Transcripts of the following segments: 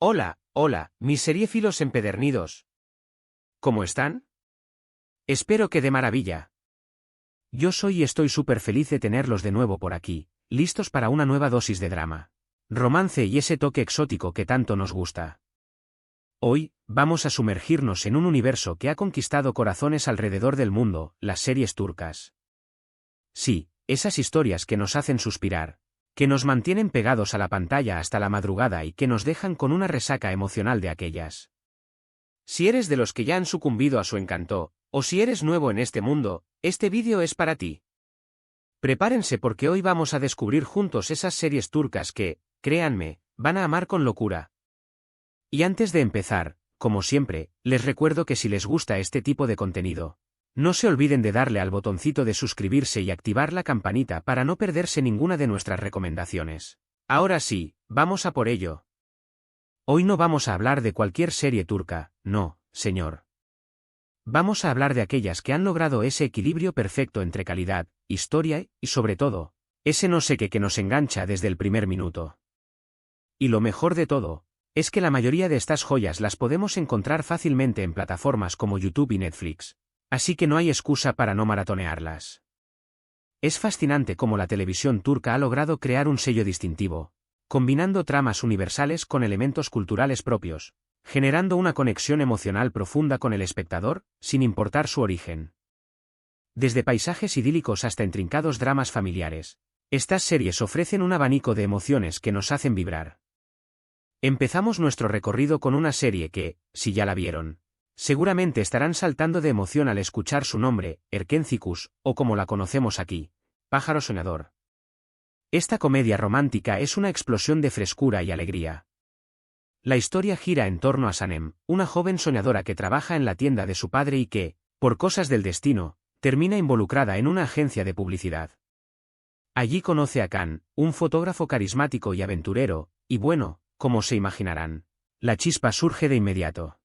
Hola, hola, mis seriéfilos empedernidos. ¿Cómo están? Espero que de maravilla. Yo soy y estoy súper feliz de tenerlos de nuevo por aquí, listos para una nueva dosis de drama, romance y ese toque exótico que tanto nos gusta. Hoy, vamos a sumergirnos en un universo que ha conquistado corazones alrededor del mundo, las series turcas. Sí, esas historias que nos hacen suspirar, que nos mantienen pegados a la pantalla hasta la madrugada y que nos dejan con una resaca emocional de aquellas. Si eres de los que ya han sucumbido a su encanto, o si eres nuevo en este mundo, este vídeo es para ti. Prepárense porque hoy vamos a descubrir juntos esas series turcas que, créanme, van a amar con locura. Y antes de empezar, como siempre, les recuerdo que si les gusta este tipo de contenido, no se olviden de darle al botoncito de suscribirse y activar la campanita para no perderse ninguna de nuestras recomendaciones. Ahora sí, vamos a por ello. Hoy no vamos a hablar de cualquier serie turca, no, señor. Vamos a hablar de aquellas que han logrado ese equilibrio perfecto entre calidad, historia y, sobre todo, ese no sé qué que nos engancha desde el primer minuto. Y lo mejor de todo, es que la mayoría de estas joyas las podemos encontrar fácilmente en plataformas como YouTube y Netflix, así que no hay excusa para no maratonearlas. Es fascinante cómo la televisión turca ha logrado crear un sello distintivo, combinando tramas universales con elementos culturales propios, generando una conexión emocional profunda con el espectador, sin importar su origen. Desde paisajes idílicos hasta intrincados dramas familiares, estas series ofrecen un abanico de emociones que nos hacen vibrar. Empezamos nuestro recorrido con una serie que, si ya la vieron, seguramente estarán saltando de emoción al escuchar su nombre, Erkencikus, o como la conocemos aquí, Pájaro Soñador. Esta comedia romántica es una explosión de frescura y alegría. La historia gira en torno a Sanem, una joven soñadora que trabaja en la tienda de su padre y que, por cosas del destino, termina involucrada en una agencia de publicidad. Allí conoce a Khan, un fotógrafo carismático y aventurero, y bueno, como se imaginarán, la chispa surge de inmediato.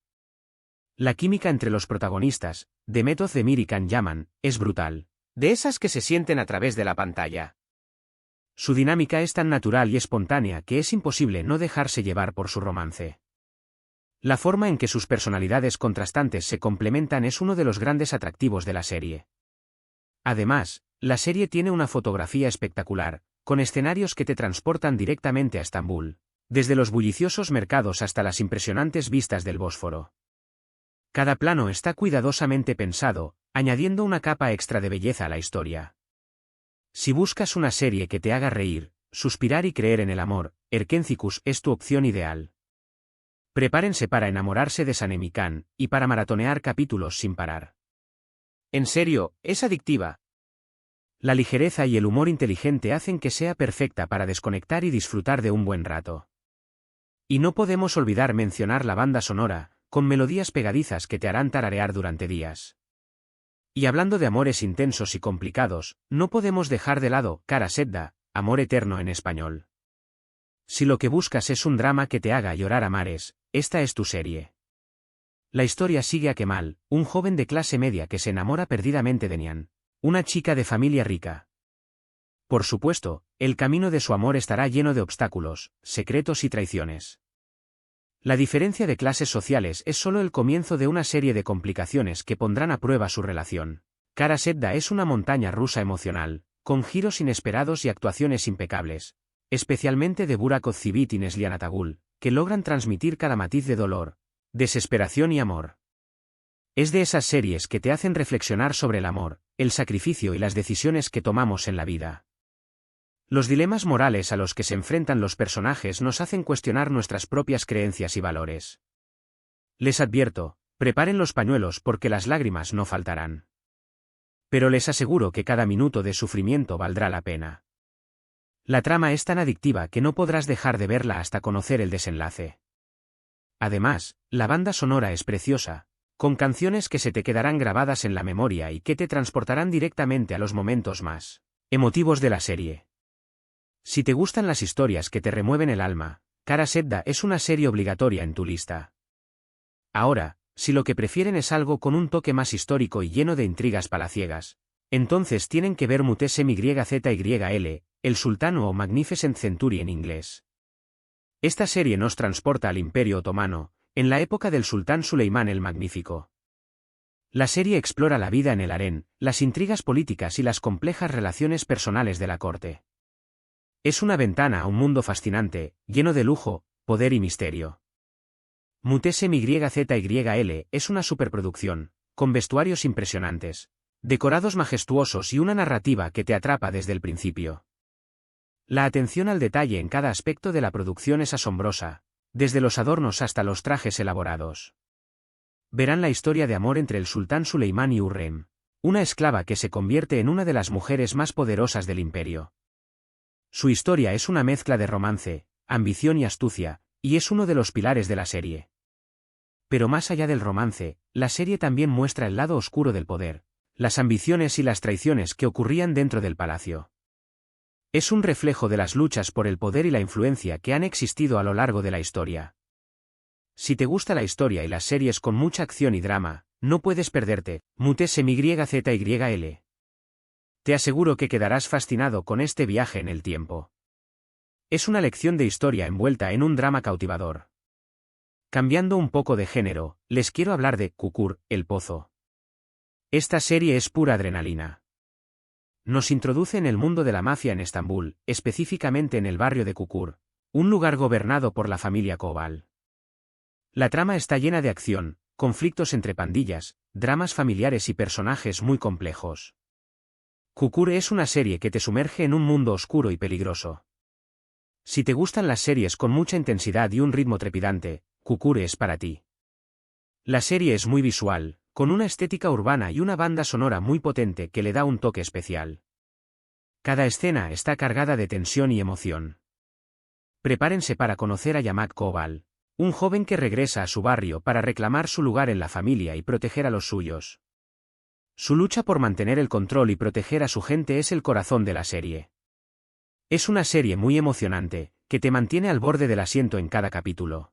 La química entre los protagonistas, Demet Özdemir y Can Yaman, es brutal. De esas que se sienten a través de la pantalla. Su dinámica es tan natural y espontánea que es imposible no dejarse llevar por su romance. La forma en que sus personalidades contrastantes se complementan es uno de los grandes atractivos de la serie. Además, la serie tiene una fotografía espectacular, con escenarios que te transportan directamente a Estambul, desde los bulliciosos mercados hasta las impresionantes vistas del Bósforo. Cada plano está cuidadosamente pensado, añadiendo una capa extra de belleza a la historia. Si buscas una serie que te haga reír, suspirar y creer en el amor, Erkencikus es tu opción ideal. Prepárense para enamorarse de Sanem y Khan, y para maratonear capítulos sin parar. En serio, es adictiva. La ligereza y el humor inteligente hacen que sea perfecta para desconectar y disfrutar de un buen rato. Y no podemos olvidar mencionar la banda sonora, con melodías pegadizas que te harán tararear durante días. Y hablando de amores intensos y complicados, no podemos dejar de lado Kara Sevda, Amor Eterno en español. Si lo que buscas es un drama que te haga llorar a mares, esta es tu serie. La historia sigue a Kemal, un joven de clase media que se enamora perdidamente de Nihan, una chica de familia rica. Por supuesto, el camino de su amor estará lleno de obstáculos, secretos y traiciones. La diferencia de clases sociales es solo el comienzo de una serie de complicaciones que pondrán a prueba su relación. Kara Sevda es una montaña rusa emocional, con giros inesperados y actuaciones impecables, especialmente de Burak Özçivit y Neslihan Atagul, que logran transmitir cada matiz de dolor, desesperación y amor. Es de esas series que te hacen reflexionar sobre el amor, el sacrificio y las decisiones que tomamos en la vida. Los dilemas morales a los que se enfrentan los personajes nos hacen cuestionar nuestras propias creencias y valores. Les advierto, preparen los pañuelos porque las lágrimas no faltarán. Pero les aseguro que cada minuto de sufrimiento valdrá la pena. La trama es tan adictiva que no podrás dejar de verla hasta conocer el desenlace. Además, la banda sonora es preciosa, con canciones que se te quedarán grabadas en la memoria y que te transportarán directamente a los momentos más emotivos de la serie. Si te gustan las historias que te remueven el alma, Kara Sevda es una serie obligatoria en tu lista. Ahora, si lo que prefieren es algo con un toque más histórico y lleno de intrigas palaciegas, entonces tienen que ver Mutesem YZYL, El Sultán o Magnificent Century en inglés. Esta serie nos transporta al Imperio Otomano, en la época del sultán Suleimán el Magnífico. La serie explora la vida en el harén, las intrigas políticas y las complejas relaciones personales de la corte. Es una ventana a un mundo fascinante, lleno de lujo, poder y misterio. Mutese MYZYL es una superproducción, con vestuarios impresionantes, decorados majestuosos y una narrativa que te atrapa desde el principio. La atención al detalle en cada aspecto de la producción es asombrosa, desde los adornos hasta los trajes elaborados. Verán la historia de amor entre el sultán Suleimán y Hurrem, una esclava que se convierte en una de las mujeres más poderosas del imperio. Su historia es una mezcla de romance, ambición y astucia, y es uno de los pilares de la serie. Pero más allá del romance, la serie también muestra el lado oscuro del poder, las ambiciones y las traiciones que ocurrían dentro del palacio. Es un reflejo de las luchas por el poder y la influencia que han existido a lo largo de la historia. Si te gusta la historia y las series con mucha acción y drama, no puedes perderte Mutese MYZYL. Te aseguro que quedarás fascinado con este viaje en el tiempo. Es una lección de historia envuelta en un drama cautivador. Cambiando un poco de género, les quiero hablar de Kukur, el Pozo. Esta serie es pura adrenalina. Nos introduce en el mundo de la mafia en Estambul, específicamente en el barrio de Kukur, un lugar gobernado por la familia Koval. La trama está llena de acción, conflictos entre pandillas, dramas familiares y personajes muy complejos. Kukur es una serie que te sumerge en un mundo oscuro y peligroso. Si te gustan las series con mucha intensidad y un ritmo trepidante, Kukur es para ti. La serie es muy visual, con una estética urbana y una banda sonora muy potente que le da un toque especial. Cada escena está cargada de tensión y emoción. Prepárense para conocer a Yamak Koval, un joven que regresa a su barrio para reclamar su lugar en la familia y proteger a los suyos. Su lucha por mantener el control y proteger a su gente es el corazón de la serie. Es una serie muy emocionante, que te mantiene al borde del asiento en cada capítulo.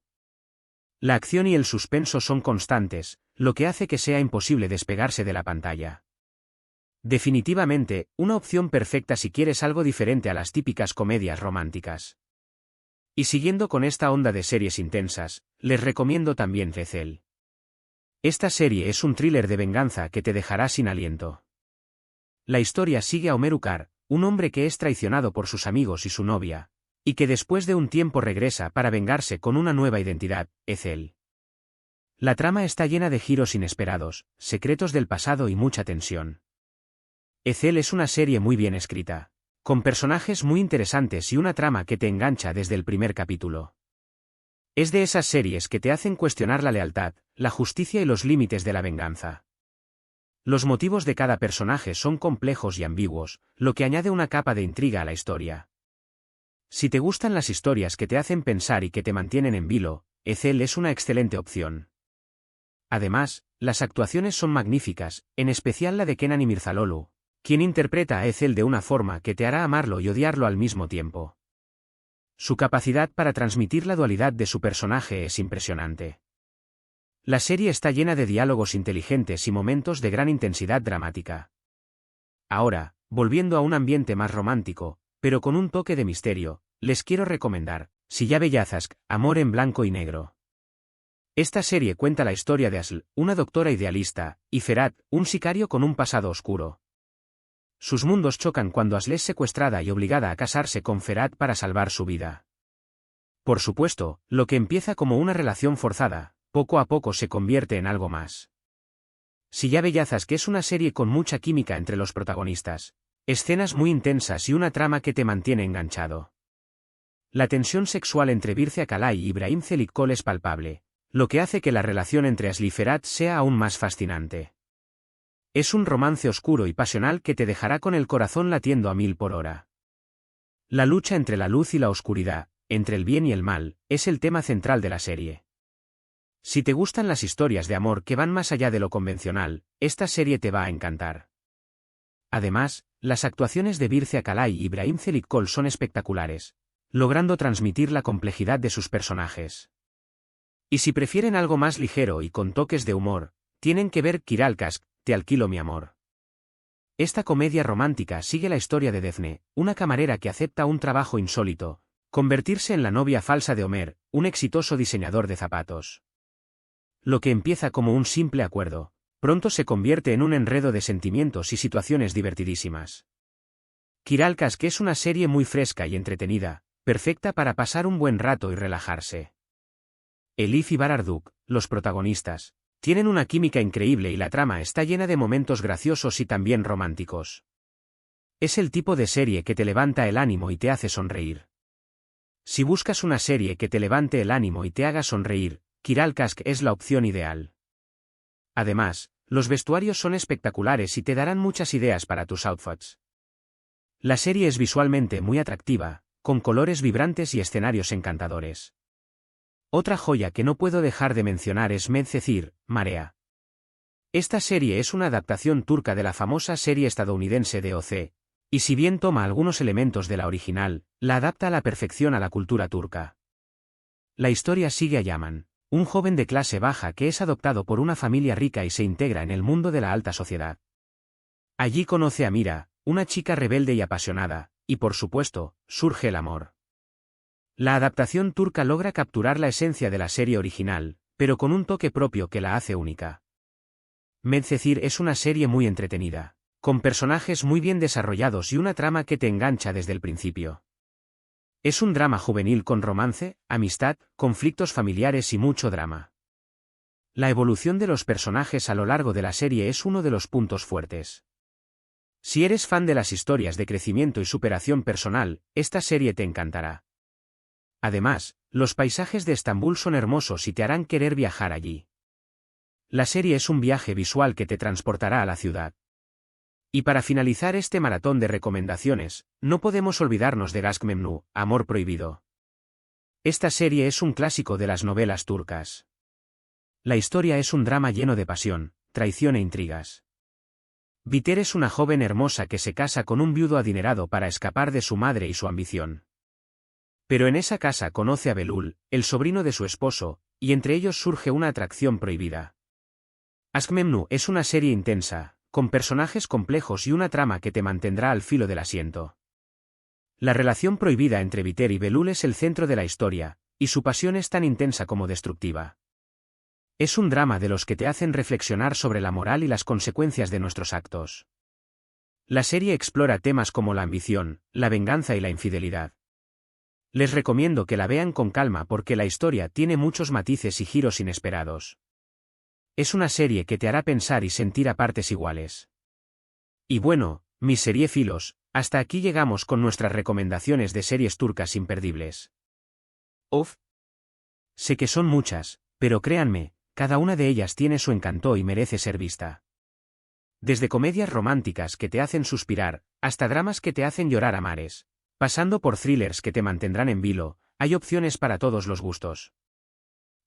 La acción y el suspenso son constantes, lo que hace que sea imposible despegarse de la pantalla. Definitivamente, una opción perfecta si quieres algo diferente a las típicas comedias románticas. Y siguiendo con esta onda de series intensas, les recomiendo también Cecil. Esta serie es un thriller de venganza que te dejará sin aliento. La historia sigue a Omer Ukar, un hombre que es traicionado por sus amigos y su novia, y que después de un tiempo regresa para vengarse con una nueva identidad, Ethel. La trama está llena de giros inesperados, secretos del pasado y mucha tensión. Ethel es una serie muy bien escrita, con personajes muy interesantes y una trama que te engancha desde el primer capítulo. Es de esas series que te hacen cuestionar la lealtad, la justicia y los límites de la venganza. Los motivos de cada personaje son complejos y ambiguos, lo que añade una capa de intriga a la historia. Si te gustan las historias que te hacen pensar y que te mantienen en vilo, Ethel es una excelente opción. Además, las actuaciones son magníficas, en especial la de Kenan Imirzaloglu, quien interpreta a Ethel de una forma que te hará amarlo y odiarlo al mismo tiempo. Su capacidad para transmitir la dualidad de su personaje es impresionante. La serie está llena de diálogos inteligentes y momentos de gran intensidad dramática. Ahora, volviendo a un ambiente más romántico, pero con un toque de misterio, les quiero recomendar Silla Bellazasc, Amor en blanco y negro. Esta serie cuenta la historia de Asl, una doctora idealista, y Ferhat, un sicario con un pasado oscuro. Sus mundos chocan cuando Asl es secuestrada y obligada a casarse con Ferhat para salvar su vida. Por supuesto, lo que empieza como una relación forzada, poco a poco se convierte en algo más. Silla Bellazasc es una serie con mucha química entre los protagonistas, escenas muy intensas y una trama que te mantiene enganchado. La tensión sexual entre Birce Akalay y Ibrahim Zelitkol es palpable, lo que hace que la relación entre Asl y Ferhat sea aún más fascinante. Es un romance oscuro y pasional que te dejará con el corazón latiendo a 1000 por hora. La lucha entre la luz y la oscuridad, entre el bien y el mal, es el tema central de la serie. Si te gustan las historias de amor que van más allá de lo convencional, esta serie te va a encantar. Además, las actuaciones de Birce Akalay y Ibrahim Zelitkol son espectaculares, logrando transmitir la complejidad de sus personajes. Y si prefieren algo más ligero y con toques de humor, tienen que ver Kiralkask, Te alquilo mi amor. Esta comedia romántica sigue la historia de Defne, una camarera que acepta un trabajo insólito, Convertirse en la novia falsa de Homer, un exitoso diseñador de zapatos. Lo que empieza como un simple acuerdo, pronto se convierte en un enredo de sentimientos y situaciones divertidísimas. Kiral Kask es una serie muy fresca y entretenida, perfecta para pasar un buen rato y relajarse. Elif y Bararduk, los protagonistas, tienen una química increíble y la trama está llena de momentos graciosos y también románticos. Es el tipo de serie que te levanta el ánimo y te hace sonreír. Si buscas una serie que te levante el ánimo y te haga sonreír, Kiral Kask es la opción ideal. Además, los vestuarios son espectaculares y te darán muchas ideas para tus outfits. La serie es visualmente muy atractiva, con colores vibrantes y escenarios encantadores. Otra joya que no puedo dejar de mencionar es Medcezir, Marea. Esta serie es una adaptación turca de la famosa serie estadounidense de OC, y si bien toma algunos elementos de la original, la adapta a la perfección a la cultura turca. La historia sigue a Yaman, un joven de clase baja que es adoptado por una familia rica y se integra en el mundo de la alta sociedad. Allí conoce a Mira, una chica rebelde y apasionada, y por supuesto, surge el amor. La adaptación turca logra capturar la esencia de la serie original, pero con un toque propio que la hace única. Medcezir es una serie muy entretenida, con personajes muy bien desarrollados y una trama que te engancha desde el principio. Es un drama juvenil con romance, amistad, conflictos familiares y mucho drama. La evolución de los personajes a lo largo de la serie es uno de los puntos fuertes. Si eres fan de las historias de crecimiento y superación personal, esta serie te encantará. Además, los paisajes de Estambul son hermosos y te harán querer viajar allí. La serie es un viaje visual que te transportará a la ciudad. Y para finalizar este maratón de recomendaciones, no podemos olvidarnos de Aşk Memnu, Amor Prohibido. Esta serie es un clásico de las novelas turcas. La historia es un drama lleno de pasión, traición e intrigas. Biter es una joven hermosa que se casa con un viudo adinerado para escapar de su madre y su ambición. Pero en esa casa conoce a Belul, el sobrino de su esposo, y entre ellos surge una atracción prohibida. Aşk Memnu es una serie intensa, con personajes complejos y una trama que te mantendrá al filo del asiento. La relación prohibida entre Biter y Belul es el centro de la historia, y su pasión es tan intensa como destructiva. Es un drama de los que te hacen reflexionar sobre la moral y las consecuencias de nuestros actos. La serie explora temas como la ambición, la venganza y la infidelidad. Les recomiendo que la vean con calma porque la historia tiene muchos matices y giros inesperados. Es una serie que te hará pensar y sentir a partes iguales. Y bueno, mis seriefilos, hasta aquí llegamos con nuestras recomendaciones de series turcas imperdibles. Uf. Sé que son muchas, pero créanme, cada una de ellas tiene su encanto y merece ser vista. Desde comedias románticas que te hacen suspirar, hasta dramas que te hacen llorar a mares, pasando por thrillers que te mantendrán en vilo, hay opciones para todos los gustos.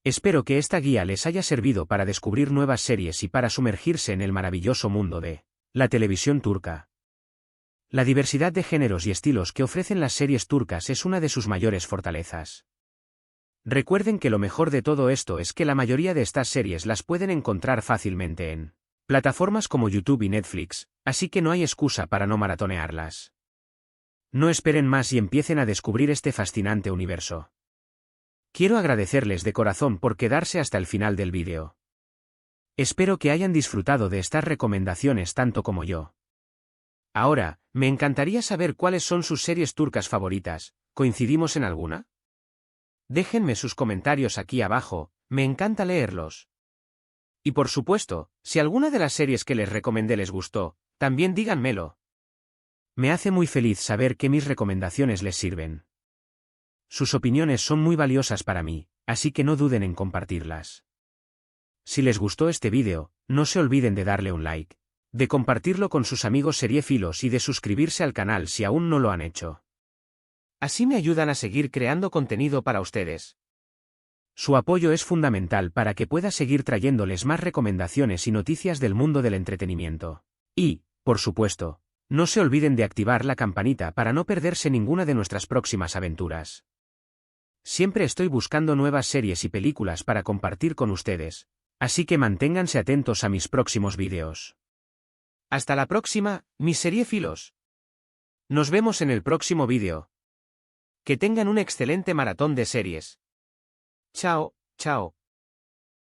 Espero que esta guía les haya servido para descubrir nuevas series y para sumergirse en el maravilloso mundo de la televisión turca. La diversidad de géneros y estilos que ofrecen las series turcas es una de sus mayores fortalezas. Recuerden que lo mejor de todo esto es que la mayoría de estas series las pueden encontrar fácilmente en plataformas como YouTube y Netflix, así que no hay excusa para no maratonearlas. No esperen más y empiecen a descubrir este fascinante universo. Quiero agradecerles de corazón por quedarse hasta el final del vídeo. Espero que hayan disfrutado de estas recomendaciones tanto como yo. Ahora, me encantaría saber cuáles son sus series turcas favoritas. ¿Coincidimos en alguna? Déjenme sus comentarios aquí abajo, me encanta leerlos. Y por supuesto, si alguna de las series que les recomendé les gustó, también díganmelo. Me hace muy feliz saber que mis recomendaciones les sirven. Sus opiniones son muy valiosas para mí, así que no duden en compartirlas. Si les gustó este vídeo, no se olviden de darle un like, de compartirlo con sus amigos seriéfilos y de suscribirse al canal si aún no lo han hecho. Así me ayudan a seguir creando contenido para ustedes. Su apoyo es fundamental para que pueda seguir trayéndoles más recomendaciones y noticias del mundo del entretenimiento. Y, por supuesto, no se olviden de activar la campanita para no perderse ninguna de nuestras próximas aventuras. Siempre estoy buscando nuevas series y películas para compartir con ustedes, así que manténganse atentos a mis próximos vídeos. Hasta la próxima, mis seriéfilos. Nos vemos en el próximo vídeo. Que tengan un excelente maratón de series. Chao, chao.